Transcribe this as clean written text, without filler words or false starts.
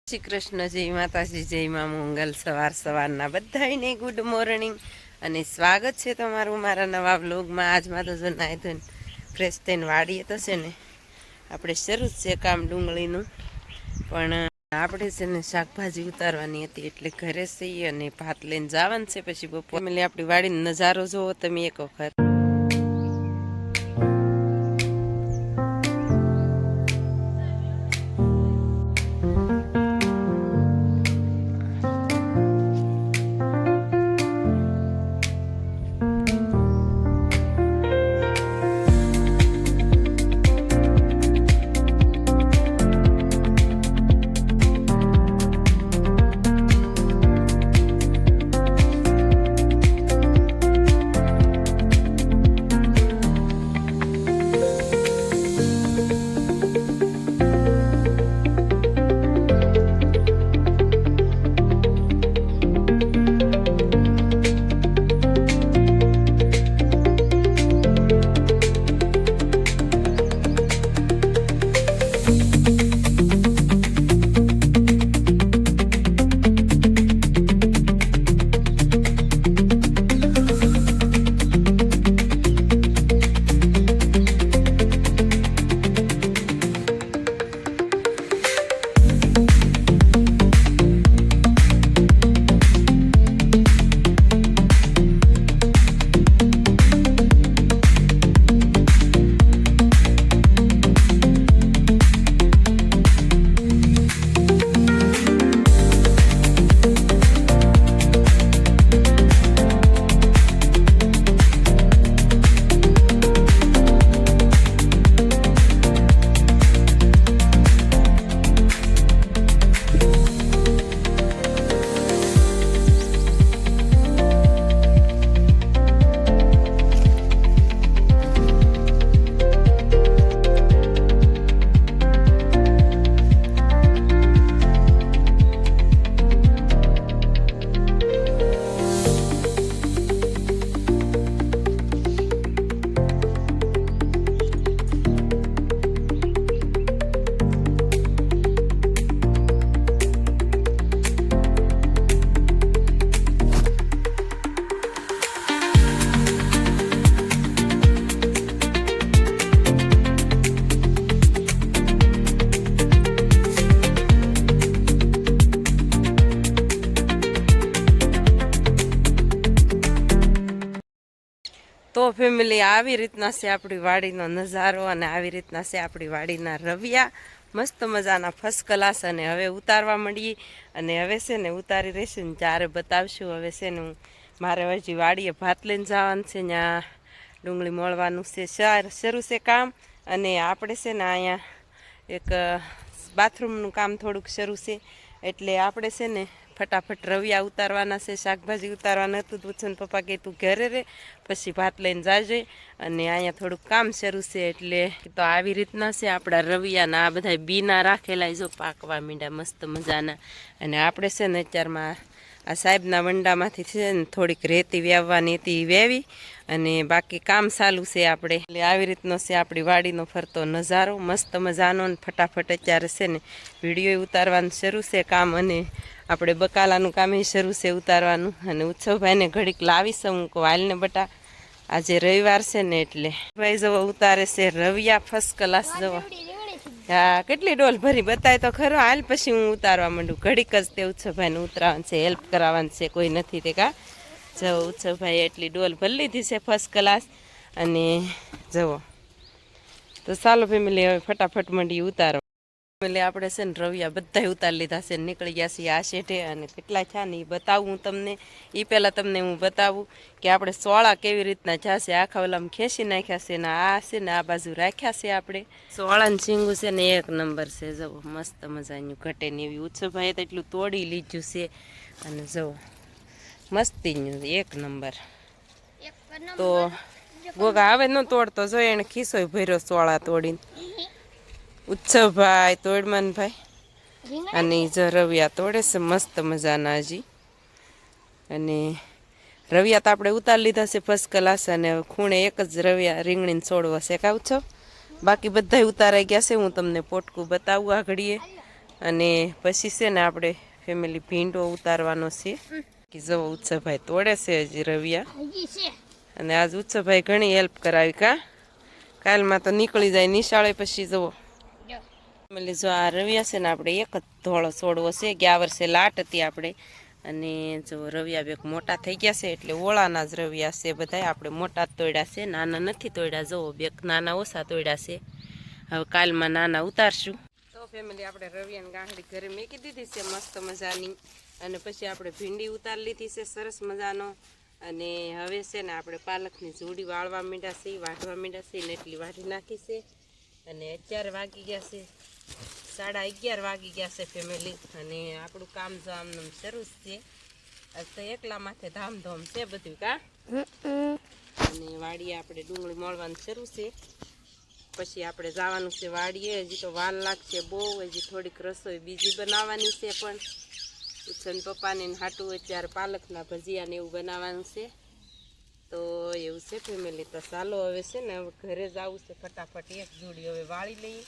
શ્રી કૃષ્ણ, જય માતાજી, જય મા મંગલ. સવારના બધાને ગુડ મોર્નિંગ અને સ્વાગત છે તમારું મારા નવા વ્લોગમાં. આજમાં તો જો નાહી ધોઈને ફ્રેશ થઈને વાડીએ તો છે ને આપણે શરૂ જ છે કામ ડુંગળીનું, પણ આપણે છે ને શાકભાજી ઉતારવાની હતી એટલે ઘરે છીએ અને ભાત લઈને જવાનું છે. પછી બપોર આપણી વાડીનો નજારો જોવો તમે એક વખત. તો ફેમિલી, આવી રીતના છે આપણી વાડીનો નજારો અને આવી રીતના છે આપણી વાડીના રવિયા. મસ્ત મજાના ફર્સ્ટ ક્લાસ. અને હવે ઉતારવા માંડીએ અને હવે છે ને ઉતારી રહીશું ને ત્યારે બતાવશું. હવે છે ને મારે હજી વાડીએ ભાત લઈને જવાનું છે, ત્યાં ડુંગળી મળવાનું છે, શરૂ છે કામ. અને આપણે છે ને અહીંયા એક બાથરૂમનું કામ થોડુંક શરૂ છે, એટલે આપણે છે ને ફટાફટ રવિયા ઉતારવાના છે. શાકભાજી ઉતારવાના હતું. પૂછન પપ્પા કે તું ઘરે રે, પછી ભાત લઈને જાજે. અને અહીંયા થોડુંક કામ શરૂ છે, એટલે તો આવી રીતના છે આપણા રવિયાના. આ બધા બીના રાખેલા જો પાકવા મીંડા મસ્ત મજાના. અને આપણે છે ને અત્યારમાં આ સાહેબના વંડામાંથી છે ને થોડીક રેતી વ્યાવવાની હતી, વેવી અને બાકી કામ ચાલુ છે આપણે. એટલે આવી રીતનો છે આપણી વાડીનો ફરતો નજારો મસ્ત મજાનો. ને ફટાફટ અત્યારે છે ને વિડીયો ઉતારવાનું શરૂ છે કામ, અને આપણે બકાલાનું કામ એ શરૂ છે ઉતારવાનું. અને ઉત્સવભાઈને ઘડીક લાવીશ હું, કહું હાલને બટા આજે રવિવાર છે ને, એટલે ભાઈ જવો ઉતારે છે રવિયા ફર્સ્ટ ક્લાસ. જવો હા, કેટલી ડોલ ભરી બતાય તો ખરો. હાલ પછી હું ઉતારવા માંડું. ઘડીક જ તે ઉત્સવભાઈને ઉતરાવાનું છે, હેલ્પ કરાવવાનું છે, કોઈ નથી તે કા. જવો ઉત્સવભાઈ એટલી ડોલ ભરી લીધી છે ફર્સ્ટ ક્લાસ. અને જવો તો ચાલો ફેમિલી, હવે ફટાફટ માંડી ઉતારવા. એટલે આપણે છે ને રવિયા બધા ઉતારી લીધા છે, નીકળી ગયા છીએ આ શેઠે. અને કેટલા થયા ને એ બતાવું હું તમને. એ પહેલાં તમને હું બતાવું કે આપણે સોળા કેવી રીતના જશે. આખા ઓલામાં ખેંચી નાખ્યા છે ને આ છે ને આ બાજુ રાખ્યા છે આપણે. સોળાનું શીંગું છે ને એક નંબર છે. જવો મસ્ત મજાનું ઘટે ને એવી. ઉત્સવભાઈએ તો એટલું તોડી લીધું છે. અને જવો મસ્તીનું એક નંબર. તો ગોગા હવે ન તોડતો જો, એને ખીસો ભર્યો સોળા તોડીને. ઉત્સવભાઈ, તોડમનભાઈ અને જો રવિયા તોડે છે મસ્ત મજાના હજી. અને રવિયા તો આપણે ઉતારી લીધા છે ફર્સ્ટ ક્લાસ. અને ખૂણે એક જ રવિયા રીંગણીને છોડવા છે કાવ છો. બાકી બધા ઉતારાઈ ગયા છે. હું તમને પોટકું બતાવું આ ઘડીએ. અને પછી છે ને આપણે ફેમિલી ભીંડો ઉતારવાનો છે કે જવો ઉત્સવભાઈ તોડે છે હજી રવિયા. અને આજ ઉત્સવભાઈ ઘણી હેલ્પ કરાવી કા. કાલમાં તો નીકળી જાય નિશાળે પછી જવો ફેમિલી. જો આ રવિયા છે ને આપણે એક જ ધોળો છોડવો છે. ગયા વર્ષે લાટ હતી આપણે. અને જો રવિયા બેક મોટા થઈ ગયા છે એટલે ઓળાના જ રવિયા છે બધા. આપણે મોટા જ તોડ્યા છે, નાના નથી તોડ્યા. જવો બેક નાના ઓછા તોડ્યા છે. હવે કાલમાં નાના ઉતારશું. તો ફેમિલી આપણે રવિયાની ગાંઠડી ઘરે મેકી દીધી છે મસ્ત મજાની. અને પછી આપણે ભીંડી ઉતારી લીધી છે સરસ મજાનો. અને હવે છે ને આપણે પાલકની જોડી વાળવા માંડ્યા છે, વાઢવા માંડ્યા છે ને એટલી વાઢી નાખી છે. અને અત્યારે વાગી ગયા છે 11:30 વાગી ગયા છે ફેમિલી. અને આપણું કામ જો આમનું શરૂ છે. આજ તો એકલા માથે ધામધોમ છે બધું કા. અને વાડીએ આપણે ડુંગળી મળવાનું શરૂ છે. પછી આપણે જવાનું છે વાડીએ. હજી તો વાર લાગશે બહુ. હજી થોડીક રસોઈ બીજી બનાવવાની છે. પણ ઉછન પપ્પાને હાટું અત્યારે પાલકના ભજીયા ને એવું બનાવવાનું છે. તો એવું છે ફેમિલી. તો ચાલો હવે છે ને હવે ઘરે જવું છે ફટાફટ. એક જોડી હવે વાળી લઈએ